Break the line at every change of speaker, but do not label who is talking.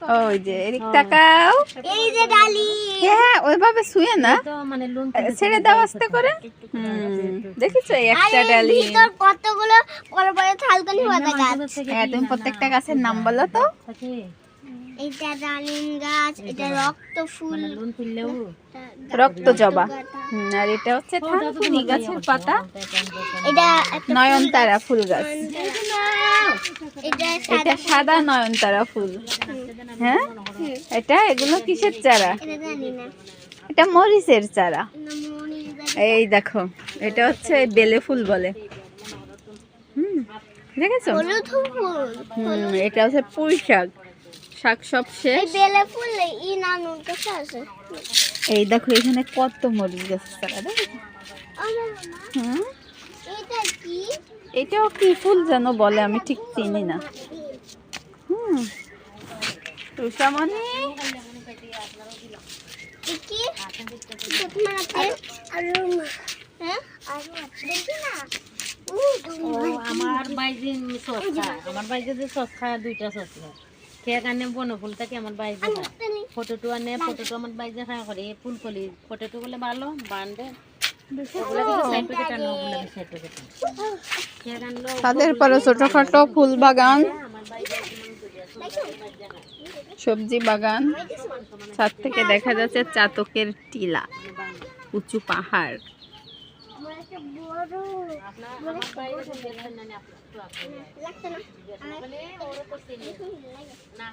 ওই যে এদিক তাকাও,
এই যে ডালি।
হ্যাঁ ওইভাবে শুয়ে না, ছেড়ে দাও আস্তে করে। দেখিছো এই একটা ডালি।
ভিতর কতগুলো বড় বড় থালকানি পাতা গাছ।
হ্যাঁ তুমি প্রত্যেকটা গাছের নাম বলো তো।
এটা ডালিম গাছ, এটা রক্ত ফুল,
রক্ত জবা। আর এটা হচ্ছে থানকুনি গাছের পাতা,
এটা
নয়নতারা ফুল গাছ।
এটা
এটা সাদা নয়নতারা ফুল। হ্যাঁ এটা, এগুলো কিসের চারা?
এটা জানি না।
এটা মরিচের চারা।
মনি
এই দেখো এটা হচ্ছে বেলে ফুল বলে। দেখেছো?
হলুদ ফুল।
এটা হচ্ছে পুঁই শাক। শাক সব
এই
শেষ।
বেলে ফুল ই নানুর কাছে আছে।
এই দেখো এখানে কত মরিচ গাছের চারা, দেখেছো? হুম,
এটা কি?
এটাও কি ফুল যেন বলে, আমি ঠিক চিনি না। রুষামণি
কি? হ্যাঁ? দেখি না।
আমার বাইরে সস খায়, আমার বাইরে যে সস খায়, দুইটা সস খায় খেয়ে কানে বনফুলটাকে আমার বাইরে খায়, ফটোটো আনে, ফটোটো আমার বাইরে খায় করে ফুলকলি ফটোটো গুলো ভালো বান্ধে
তাদের পরে ছোটখাটো ফুল বাগান, সবজি বাগান, ছাদ থেকে দেখা যাচ্ছে চাতকের টিলা, উঁচু পাহাড়।
লাগতো না।